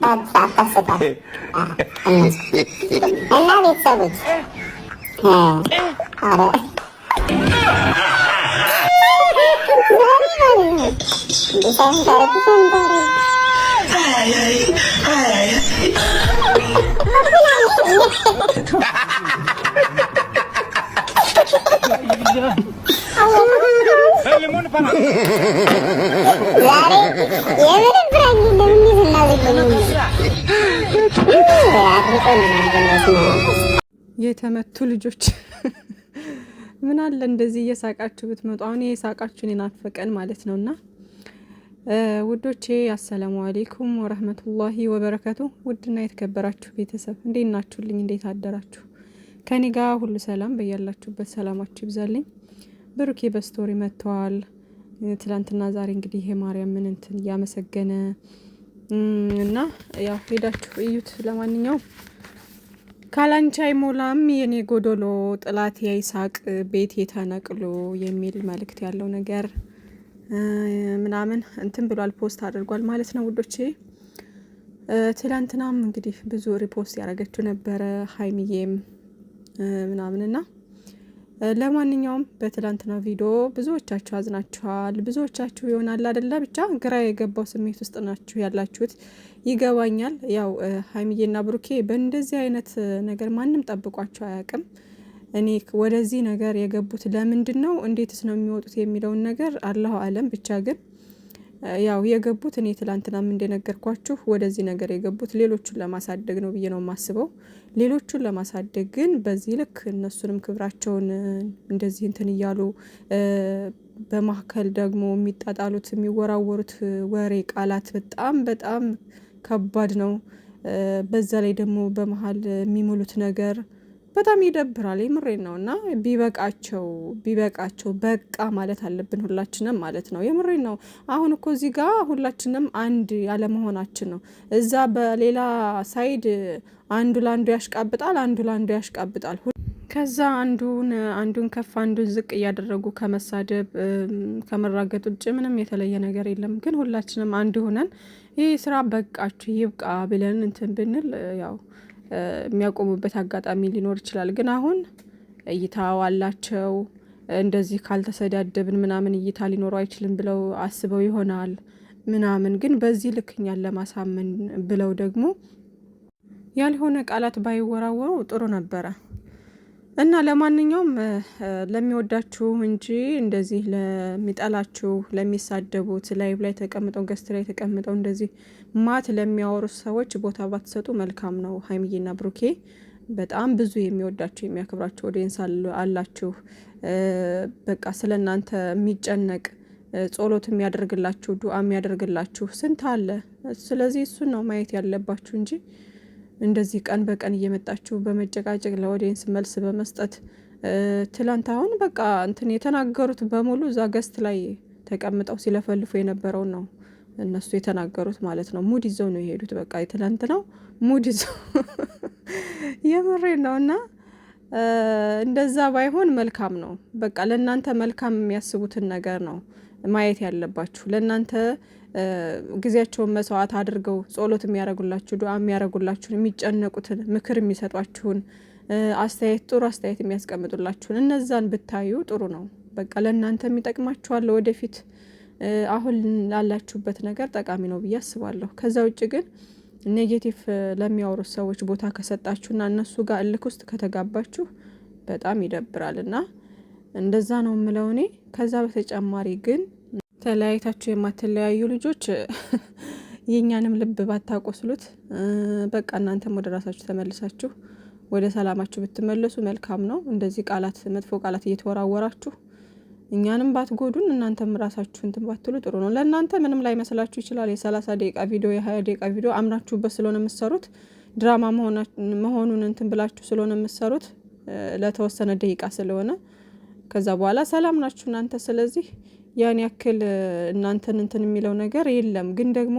አታስቃል እና ቤተሰቦች ኧረ ሳይሆን ታረጉት የተመቱ ልጆች ምን አለ እንደዚህ እየሳቃችሁ ብትመጡ። አሁን የሳቃችሁን የናፈቀን ማለት ነውና ውዶቼ አሰላሙ አሌይኩም ወረህመቱላሂ ወበረከቱ። ውድና የተከበራችሁ ቤተሰብ እንዴት ናችሁልኝ? እንዴት አደራችሁ? ከኔ ጋር ሁሉ ሰላም፣ በያላችሁበት ሰላማችሁ ይብዛልኝ። ብሩኬ በስቶሪ መጥተዋል ትላንትና ዛሬ። እንግዲህ የማርያምን እንትን እያመሰገነ እና ያው ሄዳችሁ እዩት። ለማንኛውም ካላንቺ አይሞላም የኔ ጎዶሎ ጥላት የይሳቅ ቤት የተነቅሎ የሚል መልእክት ያለው ነገር ምናምን እንትን ብሏል፣ ፖስት አድርጓል ማለት ነው ውዶቼ። ትላንትናም እንግዲህ ብዙ ሪፖስት ያደረገችው ነበረ ሀይሚዬም ምናምንና ለማንኛውም በትላንትና ቪዲዮ ብዙዎቻችሁ አዝናችኋል። ብዙዎቻችሁ ይሆናል አይደለ ብቻ ግራ የገባው ስሜት ውስጥ ናችሁ ያላችሁት ይገባኛል። ያው ሀይሚዬና ብሩኬ በእንደዚህ አይነት ነገር ማንም ጠብቋቸው አያውቅም። እኔ ወደዚህ ነገር የገቡት ለምንድን ነው እንዴትስ ነው የሚወጡት የሚለውን ነገር አላሁ አለም። ብቻ ግን ያው የገቡት እኔ ትላንትናም እንደነገርኳችሁ ወደዚህ ነገር የገቡት ሌሎቹን ለማሳደግ ነው ብዬ ነው የማስበው። ሌሎቹን ለማሳደግ ግን በዚህ ልክ እነሱንም ክብራቸውን እንደዚህ እንትን እያሉ በማካከል ደግሞ የሚጣጣሉት የሚወራወሩት ወሬ ቃላት በጣም በጣም ከባድ ነው። በዛ ላይ ደግሞ በመሀል የሚሙሉት ነገር በጣም ይደብራል። የምሬን ነው። እና ቢበቃቸው በቃ ማለት አለብን ሁላችንም ማለት ነው። የምሬን ነው። አሁን እኮ እዚህ ጋር ሁላችንም አንድ ያለመሆናችን ነው። እዛ በሌላ ሳይድ አንዱ ለአንዱ ያሽቃብጣል፣ አንዱ ለአንዱ ያሽቃብጣል። ከዛ አንዱን ከፍ አንዱን ዝቅ እያደረጉ ከመሳደብ ከመራገጥ ውጭ ምንም የተለየ ነገር የለም። ግን ሁላችንም አንድ ሆነን ይህ ስራ በቃችሁ ይብቃ ብለን እንትን ብንል ያው የሚያቆሙበት አጋጣሚ ሊኖር ይችላል። ግን አሁን እይታው አላቸው እንደዚህ ካልተሰዳደብን ምናምን እይታ ሊኖረው አይችልም ብለው አስበው ይሆናል ምናምን። ግን በዚህ ልክኛን ለማሳመን ብለው ደግሞ ያልሆነ ቃላት ባይወራወሩ ጥሩ ነበረ። እና ለማንኛውም ለሚወዳችሁ እንጂ እንደዚህ ለሚጠላችሁ ለሚሳደቡት ላይቭ ላይ ተቀምጠው ገስት ላይ ተቀምጠው እንደዚህ ማት ለሚያወሩት ሰዎች ቦታ ባትሰጡ መልካም ነው። ሀይሚዬና ብሩኬ በጣም ብዙ የሚወዳችሁ የሚያከብራችሁ ኦዲየንስ አላችሁ። በቃ ስለ እናንተ የሚጨነቅ ጸሎት የሚያደርግላችሁ ዱዓ የሚያደርግላችሁ ስንት አለ። ስለዚህ እሱን ነው ማየት ያለባችሁ እንጂ እንደዚህ ቀን በቀን እየመጣችሁ በመጨቃጨቅ ለኦዲየንስ መልስ በመስጠት ትላንት አሁን በቃ እንትን የተናገሩት በሙሉ እዛ ገስት ላይ ተቀምጠው ሲለፈልፉ የነበረውን ነው እነሱ የተናገሩት ማለት ነው። ሙድ ይዘው ነው የሄዱት። በቃ ትላንት ነው ሙድ ይዘው የምሬን ነው። እና እንደዛ ባይሆን መልካም ነው። በቃ ለእናንተ መልካም የሚያስቡትን ነገር ነው ማየት ያለባችሁ። ለእናንተ ጊዜያቸውን መስዋዕት አድርገው ጸሎት የሚያደርጉላችሁ ዱዓ የሚያደርጉላችሁን የሚጨነቁትን ምክር የሚሰጧችሁን አስተያየት ጥሩ አስተያየት የሚያስቀምጡላችሁን እነዛን ብታዩ ጥሩ ነው። በቃ ለእናንተ የሚጠቅማችኋል ወደፊት አሁን ላላችሁበት ነገር ጠቃሚ ነው ብዬ አስባለሁ። ከዛ ውጭ ግን ኔጌቲቭ ለሚያወሩት ሰዎች ቦታ ከሰጣችሁና እነሱ ጋር እልክ ውስጥ ከተጋባችሁ በጣም ይደብራል። እና እንደዛ ነው የምለው እኔ። ከዛ በተጨማሪ ግን ተለያይታችሁ የማትለያዩ ልጆች የኛንም ልብ ባታቆስሉት በቃ እናንተም ወደ ራሳችሁ ተመልሳችሁ ወደ ሰላማችሁ ብትመለሱ መልካም ነው። እንደዚህ ቃላት መጥፎ ቃላት እየተወራወራችሁ እኛንም ባትጎዱን እናንተም ራሳችሁ እንትን ባትሉ ጥሩ ነው። ለእናንተ ምንም ላይ መስላችሁ ይችላል። የ30 ደቂቃ ቪዲዮ የ20 ደቂቃ ቪዲዮ አምናችሁበት ስለሆነ የምትሰሩት ድራማ መሆኑን እንትን ብላችሁ ስለሆነ የምትሰሩት ለተወሰነ ደቂቃ ስለሆነ ከዛ በኋላ ሰላም ናችሁ እናንተ። ስለዚህ ያን ያክል እናንተን እንትን የሚለው ነገር የለም። ግን ደግሞ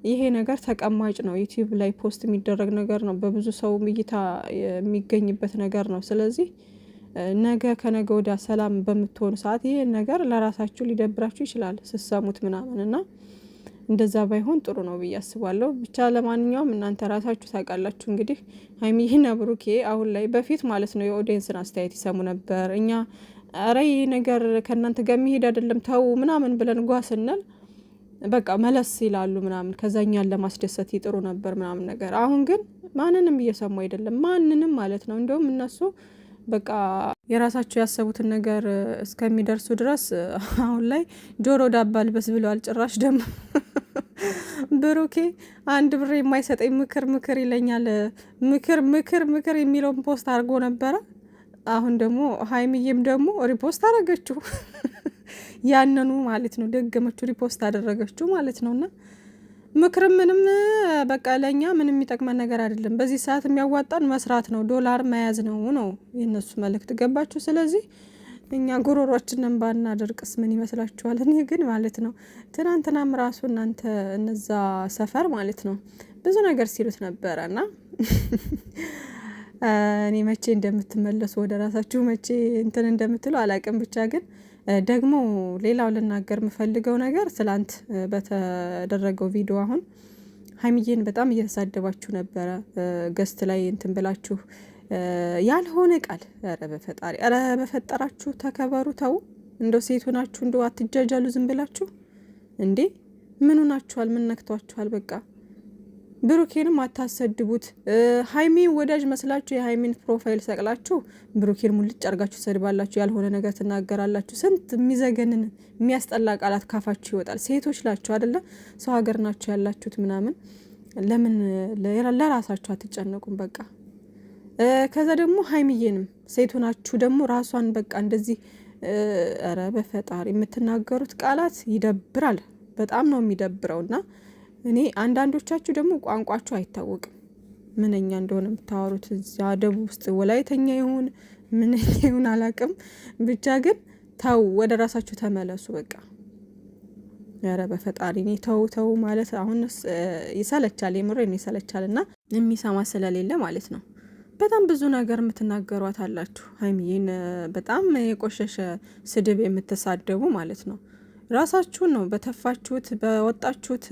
ይሄ ነገር ተቀማጭ ነው። ዩቲዩብ ላይ ፖስት የሚደረግ ነገር ነው። በብዙ ሰው እይታ የሚገኝበት ነገር ነው። ስለዚህ ነገ ከነገ ወዲያ ሰላም በምትሆኑ ሰዓት ይሄ ነገር ለራሳችሁ ሊደብራችሁ ይችላል ስሰሙት ምናምን እና እንደዛ ባይሆን ጥሩ ነው ብዬ አስባለሁ። ብቻ ለማንኛውም እናንተ ራሳችሁ ታውቃላችሁ። እንግዲህ ሀይሚና ብሩኬ አሁን ላይ በፊት ማለት ነው የኦዲየንስን አስተያየት ይሰሙ ነበር። እኛ ኧረ ይህ ነገር ከእናንተ ጋር የሚሄድ አይደለም ተው ምናምን ብለን ጓ ስንል በቃ መለስ ይላሉ ምናምን፣ ከዛኛን ለማስደሰት ይጥሩ ነበር ምናምን ነገር። አሁን ግን ማንንም እየሰሙ አይደለም፣ ማንንም ማለት ነው። እንደውም እነሱ በቃ የራሳቸው ያሰቡትን ነገር እስከሚደርሱ ድረስ አሁን ላይ ጆሮ ዳባ ልበስ ብለዋል። ጭራሽ ደግሞ ብሩኬ አንድ ብር የማይሰጠኝ ምክር ይለኛል። ምክር የሚለውን ፖስት አድርጎ ነበረ። አሁን ደግሞ ሀይሚዬም ደግሞ ሪፖስት አደረገችው ያንኑ ማለት ነው፣ ደገመችው፣ ሪፖስት አደረገችው ማለት ነው። እና ምክርም ምንም በቃ ለእኛ ምንም የሚጠቅመን ነገር አይደለም። በዚህ ሰዓት የሚያዋጣን መስራት ነው፣ ዶላር መያዝ ነው የእነሱ መልእክት። ገባችሁ? ስለዚህ እኛ ጉሮሯችንን ባናደርቅስ ምን ይመስላችኋል? እኔ ግን ማለት ነው ትናንትናም ራሱ እናንተ እነዛ ሰፈር ማለት ነው ብዙ ነገር ሲሉት ነበረ እና እኔ መቼ እንደምትመለሱ ወደ ራሳችሁ መቼ እንትን እንደምትሉ አላቅም። ብቻ ግን ደግሞ ሌላው ልናገር የምፈልገው ነገር ስላንት በተደረገው ቪዲዮ አሁን ሀይሚዬን በጣም እየተሳደባችሁ ነበረ። ገስት ላይ እንትን ብላችሁ ያልሆነ ቃል፣ ኧረ በፈጠራችሁ ተከበሩ። ተው እንደው ሴቱ ናችሁ፣ እንደው አትጃጃሉ ዝም ብላችሁ እንዴ! ምን ሆናችኋል? ምን ነክቷችኋል? በቃ ብሩኬንም አታሰድቡት። ሀይሚን ወዳጅ መስላችሁ የሀይሚን ፕሮፋይል ሰቅላችሁ ብሩኬን ሙልጭ አርጋችሁ ሰድባላችሁ፣ ያልሆነ ነገር ትናገራላችሁ። ስንት የሚዘገንን የሚያስጠላ ቃላት ካፋችሁ ይወጣል። ሴቶች ላችሁ አደለ? ሰው ሀገር ናችሁ ያላችሁት ምናምን። ለምን ለራሳችሁ አትጨነቁም? በቃ ከዛ ደግሞ ሀይሚዬንም ሴቱ ናችሁ ደግሞ ራሷን በቃ እንደዚህ ኧረ በፈጣሪ የምትናገሩት ቃላት ይደብራል። በጣም ነው የሚደብረው። እና እኔ አንዳንዶቻችሁ ደግሞ ቋንቋችሁ አይታወቅም ምንኛ እንደሆነ የምታወሩት። እዚያ ደቡብ ውስጥ ወላይተኛ ይሁን ምንኛ ይሁን አላቅም፣ ብቻ ግን ተው፣ ወደ ራሳችሁ ተመለሱ። በቃ ኧረ በፈጣሪ እኔ ተው ማለት አሁን ይሰለቻል፣ የምሬን ይሰለቻል። እና የሚሰማ ስለሌለ ማለት ነው በጣም ብዙ ነገር የምትናገሯት አላችሁ። ሀይሚዬን በጣም የቆሸሸ ስድብ የምትሳደቡ ማለት ነው። ራሳችሁን ነው በተፋችሁት በወጣችሁት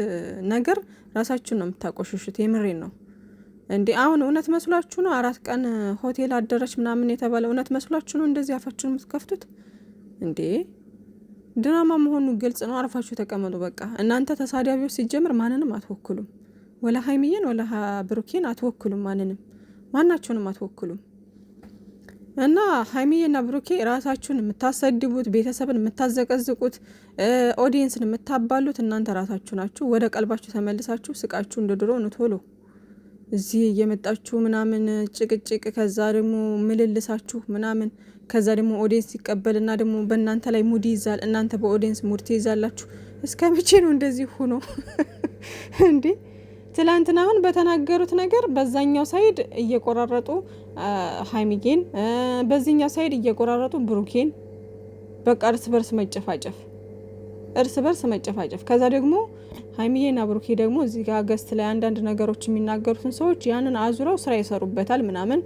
ነገር ራሳችሁን ነው የምታቆሽሹት። የምሬን ነው እንዴ! አሁን እውነት መስሏችሁ ነው 4 ቀን ሆቴል አደረች ምናምን የተባለ እውነት መስሏችሁ ነው እንደዚህ አፋችሁን የምትከፍቱት እንዴ? ድራማ መሆኑ ግልጽ ነው። አርፋችሁ ተቀመጡ። በቃ እናንተ ተሳዳቢዎች ሲጀምር ማንንም አትወክሉም። ወላ ሀይሚዬን ወላ ብሩኬን አትወክሉም። ማናችሁንም አትወክሉም። እና ሀይሚዬና ብሩኬ ራሳችሁን የምታሰድቡት፣ ቤተሰብን የምታዘቀዝቁት፣ ኦዲየንስን የምታባሉት እናንተ ራሳችሁ ናችሁ። ወደ ቀልባችሁ ተመልሳችሁ ስቃችሁ እንደ ድሮ ቶሎ እዚህ እየመጣችሁ ምናምን ጭቅጭቅ፣ ከዛ ደግሞ ምልልሳችሁ ምናምን፣ ከዛ ደግሞ ኦዲየንስ ይቀበልና ደግሞ በእናንተ ላይ ሙድ ይይዛል። እናንተ በኦዲየንስ ሙድ ትይዛላችሁ። እስከ መቼ ነው እንደዚህ ሆኖ እንዴ? ትላንትና አሁን በተናገሩት ነገር በዛኛው ሳይድ እየቆራረጡ ሀይሚጌን፣ በዚህኛው ሳይድ እየቆራረጡ ብሩኬን፣ በቃ እርስ በርስ መጨፋጨፍ። ከዛ ደግሞ ሀይሚዬና ብሩኬ ደግሞ እዚህ ጋር ገስት ላይ አንዳንድ ነገሮች የሚናገሩትን ሰዎች ያንን አዙረው ስራ ይሰሩበታል ምናምን፣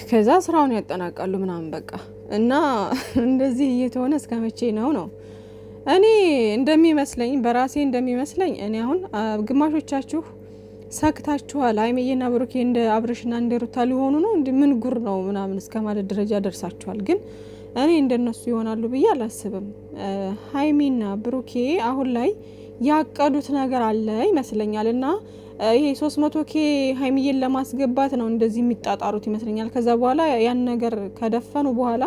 ከዛ ስራውን ያጠናቃሉ ምናምን በቃ። እና እንደዚህ እየተሆነ እስከ መቼ ነው? እኔ እንደሚመስለኝ በራሴ እንደሚመስለኝ እኔ አሁን ግማሾቻችሁ ሰክታችኋል። ሀይሚዬና ብሩኬ እንደ አብርሽና እንደ ሩታ ሊሆኑ ነው ምን ጉር ነው ምናምን እስከ ማለት ደረጃ ደርሳችኋል። ግን እኔ እንደነሱ ይሆናሉ ብዬ አላስብም። ሀይሚና ብሩኬ አሁን ላይ ያቀዱት ነገር አለ ይመስለኛል። እና ይሄ 300K ሀይሚዬን ለማስገባት ነው እንደዚህ የሚጣጣሩት ይመስለኛል። ከዛ በኋላ ያን ነገር ከደፈኑ በኋላ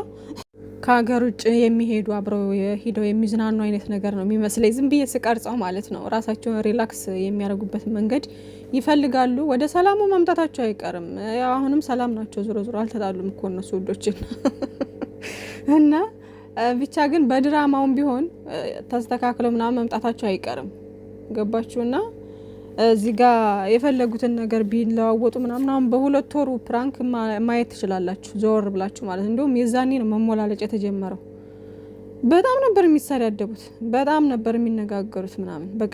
ከሀገር ውጭ የሚሄዱ አብረው ሄደው የሚዝናኑ አይነት ነገር ነው የሚመስለኝ። ዝም ብዬ ስቀርጸው ማለት ነው። ራሳቸውን ሪላክስ የሚያደርጉበት መንገድ ይፈልጋሉ። ወደ ሰላሙ መምጣታቸው አይቀርም። አሁንም ሰላም ናቸው። ዞሮ አልተጣሉም እኮ እነሱ ውዶችን እና ብቻ ግን በድራማውም ቢሆን ተስተካክለው ምናምን መምጣታቸው አይቀርም። ገባችሁና እዚህ ጋር የፈለጉትን ነገር ቢለዋወጡ ምናምን በሁለት ወሩ ፕራንክ ማየት ትችላላችሁ፣ ዞር ብላችሁ ማለት። እንዲሁም የዛኔ ነው መሞላለጭ የተጀመረው። በጣም ነበር የሚሰዳደቡት፣ በጣም ነበር የሚነጋገሩት ምናምን በቃ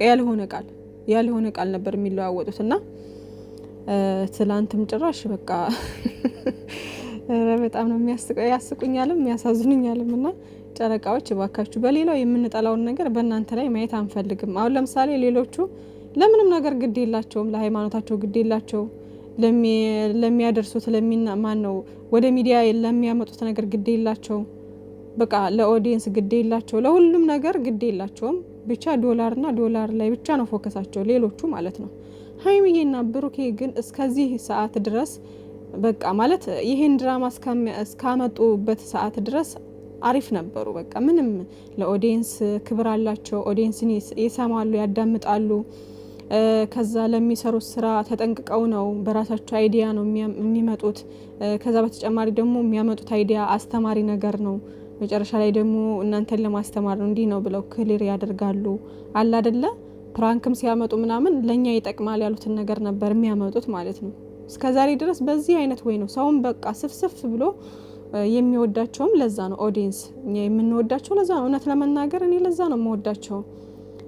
ያልሆነ ቃል ነበር የሚለዋወጡት። እና ትላንትም ጭራሽ በቃ በጣም ነው የሚያስቀው፣ ያስቁኛልም ያሳዝኑኛልም። እና ጨረቃዎች እባካችሁ በሌላው የምንጠላውን ነገር በእናንተ ላይ ማየት አንፈልግም። አሁን ለምሳሌ ሌሎቹ ለምንም ነገር ግድ የላቸውም፣ ለሃይማኖታቸው ግድ የላቸው፣ ለሚያደርሱት ማን ነው ወደ ሚዲያ ለሚያመጡት ነገር ግድ የላቸው፣ በቃ ለኦዲየንስ ግድ የላቸው፣ ለሁሉም ነገር ግድ የላቸውም። ብቻ ዶላርና ዶላር ላይ ብቻ ነው ፎከሳቸው ሌሎቹ ማለት ነው። ሀይሚዬና ብሩኬ ግን እስከዚህ ሰዓት ድረስ በቃ ማለት ይሄን ድራማ እስካመጡበት ሰዓት ድረስ አሪፍ ነበሩ። በቃ ምንም ለኦዲየንስ ክብር አላቸው። ኦዲየንስን ይሰማሉ፣ ያዳምጣሉ። ከዛ ለሚሰሩት ስራ ተጠንቅቀው ነው፣ በራሳቸው አይዲያ ነው የሚመጡት። ከዛ በተጨማሪ ደግሞ የሚያመጡት አይዲያ አስተማሪ ነገር ነው። መጨረሻ ላይ ደግሞ እናንተን ለማስተማር ነው፣ እንዲህ ነው ብለው ክሊር ያደርጋሉ። አለ አይደለ? ፕራንክም ሲያመጡ ምናምን ለኛ ይጠቅማል ያሉትን ነገር ነበር የሚያመጡት ማለት ነው። እስከዛሬ ድረስ በዚህ አይነት ወይ ነው ሰውን በቃ ስፍስፍ ብሎ የሚወዳቸውም ለዛ ነው። ኦዲየንስ እኛ የምንወዳቸው ለዛ ነው። እውነት ለመናገር እኔ ለዛ ነው የምወዳቸው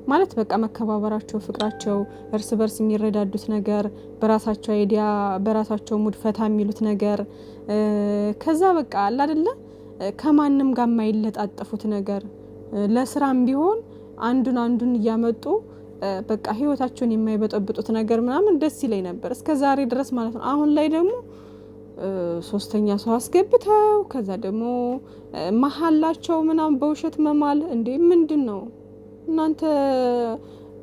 ማለት በቃ መከባበራቸው፣ ፍቅራቸው፣ እርስ በርስ የሚረዳዱት ነገር፣ በራሳቸው አይዲያ በራሳቸው ሙድ ፈታ የሚሉት ነገር፣ ከዛ በቃ አለ አይደለ ከማንም ጋር የማይለጣጠፉት ነገር፣ ለስራም ቢሆን አንዱን እያመጡ በቃ ህይወታቸውን የማይበጠብጡት ነገር ምናምን ደስ ይለኝ ነበር እስከ ዛሬ ድረስ ማለት ነው። አሁን ላይ ደግሞ ሶስተኛ ሰው አስገብተው ከዛ ደግሞ መሀላቸው ምናምን በውሸት መማል እንዴ! ምንድን ነው እናንተ?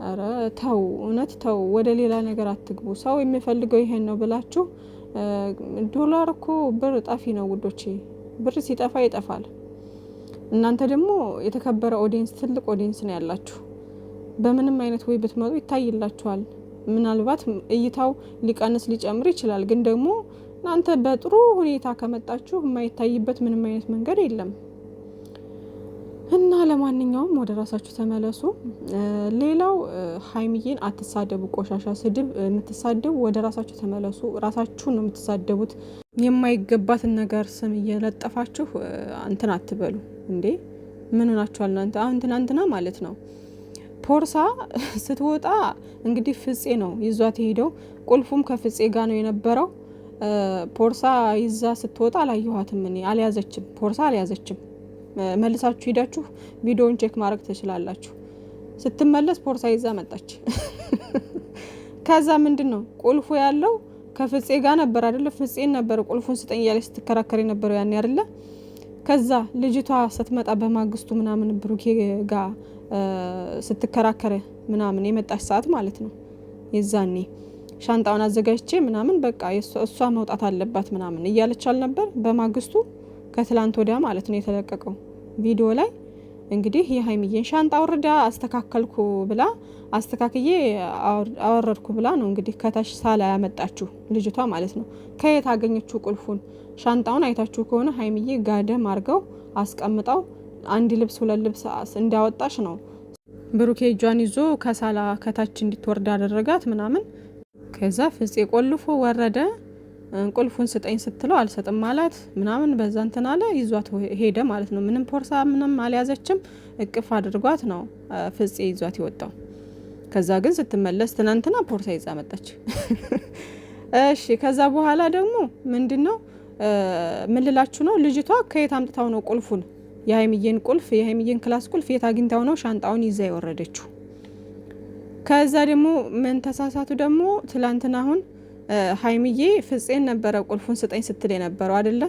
ኧረ ተው፣ እውነት ተው፣ ወደ ሌላ ነገር አትግቡ። ሰው የሚፈልገው ይሄን ነው ብላችሁ ዶላር እኮ ብር ጠፊ ነው ውዶቼ። ብር ሲጠፋ ይጠፋል። እናንተ ደግሞ የተከበረ ኦዲየንስ፣ ትልቅ ኦዲየንስ ነው ያላችሁ። በምንም አይነት ወይ ብትመጡ ይታይላችኋል። ምናልባት እይታው ሊቀንስ ሊጨምር ይችላል፣ ግን ደግሞ እናንተ በጥሩ ሁኔታ ከመጣችሁ የማይታይበት ምንም አይነት መንገድ የለም። እና ለማንኛውም ወደ ራሳችሁ ተመለሱ። ሌላው ሀይሚዬን አትሳደቡ። ቆሻሻ ስድብ የምትሳደቡ ወደ ራሳችሁ ተመለሱ። ራሳችሁን ነው የምትሳደቡት። የማይገባትን ነገር ስም እየለጠፋችሁ እንትን አትበሉ እንዴ! ምን ሆናችኋል እናንተ? አሁን ትናንትና ማለት ነው ፖርሳ ስትወጣ እንግዲህ ፍፄ ነው ይዟት ሄደው፣ ቁልፉም ከፍፄ ጋር ነው የነበረው። ፖርሳ ይዛ ስትወጣ አላየኋትም እኔ። አልያዘችም፣ ፖርሳ አልያዘችም። መልሳችሁ ሄዳችሁ ቪዲዮውን ቼክ ማድረግ ትችላላችሁ። ስትመለስ ፖርሳ ይዛ መጣች። ከዛ ምንድነው ቁልፉ ያለው ከፍፄ ጋር ነበር አይደለ? ፍፄን ነበር ቁልፉን ስጠኝ እያለች ስትከራከር የነበረው ያኔ አይደለ? ከዛ ልጅቷ ስትመጣ በማግስቱ ምናምን ብሩኬ ጋር ስትከራከረ ምናምን የመጣች ሰዓት ማለት ነው። የዛኔ ሻንጣውን አዘጋጅቼ ምናምን በቃ እሷ መውጣት አለባት ምናምን እያለች አልነበር? በማግስቱ ከትላንት ወዲያ ማለት ነው የተለቀቀው ቪዲዮ ላይ እንግዲህ የሀይሚዬን ሻንጣ አውርዳ አስተካከልኩ ብላ አስተካክዬ አወረድኩ ብላ ነው እንግዲህ ከታች ሳላ ያመጣችሁ ልጅቷ ማለት ነው። ከየት አገኘችው ቁልፉን? ሻንጣውን አይታችሁ ከሆነ ሀይሚዬ ጋደም አርገው አስቀምጠው አንድ ልብስ ሁለት ልብስ እንዳወጣሽ ነው ብሩኬ እጇን ይዞ ከሳላ ከታች እንድትወርድ አደረጋት ምናምን። ከዛ ፍፄ ቆልፎ ወረደ። ቁልፉን ስጠኝ ስትለው አልሰጥም ማለት ምናምን በዛ እንትን አለ፣ ይዟት ሄደ ማለት ነው። ምንም ፖርሳ ምንም አልያዘችም። እቅፍ አድርጓት ነው ፍፄ ይዟት የወጣው። ከዛ ግን ስትመለስ ትናንትና ፖርሳ ይዛ መጣች። እሺ ከዛ በኋላ ደግሞ ምንድነው ምን ልላችሁ ነው? ልጅቷ ከየት አምጥታው ነው ቁልፉን የሀይሚዬን ቁልፍ የሀይሚዬን ክላስ ቁልፍ የት አግኝታው ነው ሻንጣውን ይዛ የወረደችው? ከዛ ደግሞ ምን ተሳሳቱ ደግሞ ትላንትና አሁን ሀይሚዬ ፍፄን ነበረ ቁልፉን ስጠኝ ስትል የነበረው አይደለ?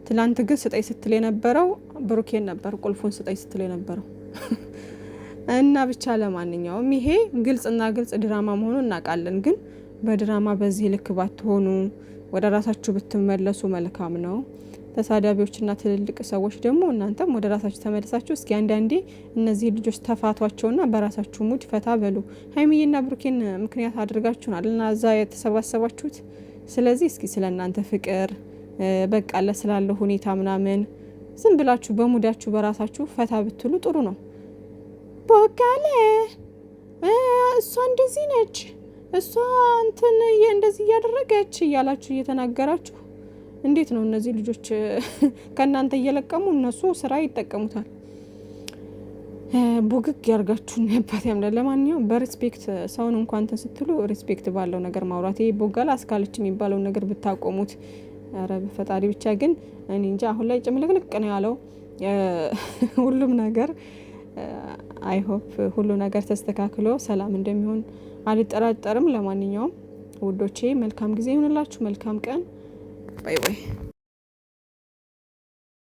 ትላንት ግን ስጠኝ ስትል የነበረው ብሩኬን ነበር ቁልፉን ስጠኝ ስትል የነበረው። እና ብቻ ለማንኛውም ይሄ ግልጽና ግልጽ ድራማ መሆኑን እናውቃለን። ግን በድራማ በዚህ ልክ ባትሆኑ ወደ ራሳችሁ ብትመለሱ መልካም ነው። ተሳዳቢዎችና ትልልቅ ሰዎች ደግሞ እናንተም ወደ ራሳችሁ ተመልሳችሁ እስኪ አንዳንዴ እነዚህ ልጆች ተፋቷቸውና በራሳችሁ ሙድ ፈታ በሉ። ሀይሚዬና ብሩኬን ምክንያት አድርጋችሁናል እና እዛ የተሰባሰባችሁት። ስለዚህ እስኪ ስለ እናንተ ፍቅር በቃ ለስላለው ሁኔታ ምናምን ዝም ብላችሁ በሙዳችሁ በራሳችሁ ፈታ ብትሉ ጥሩ ነው። ቦጋለ እሷ እንደዚህ ነች፣ እሷ እንትን እንደዚህ እያደረገች እያላችሁ እየተናገራችሁ እንዴት ነው እነዚህ ልጆች ከእናንተ እየለቀሙ እነሱ ስራ ይጠቀሙታል። ቡግግ ያርጋችሁ ነበር ያምዳል። ለማንኛውም በሪስፔክት ሰውን እንኳን እንትን ስትሉ ሪስፔክት ባለው ነገር ማውራት። ይሄ ቦጋላ አስካለች የሚባለው ነገር ብታቆሙት ኧረ በፈጣሪ ብቻ ግን እኔ እንጃ አሁን ላይ ጭምልቅልቅ ነው ያለው ሁሉም ነገር። አይ ሆፕ ሁሉ ነገር ተስተካክሎ ሰላም እንደሚሆን አልጠራጠርም። ለማንኛውም ውዶቼ መልካም ጊዜ ይሁንላችሁ፣ መልካም ቀን። ባይ ባይ።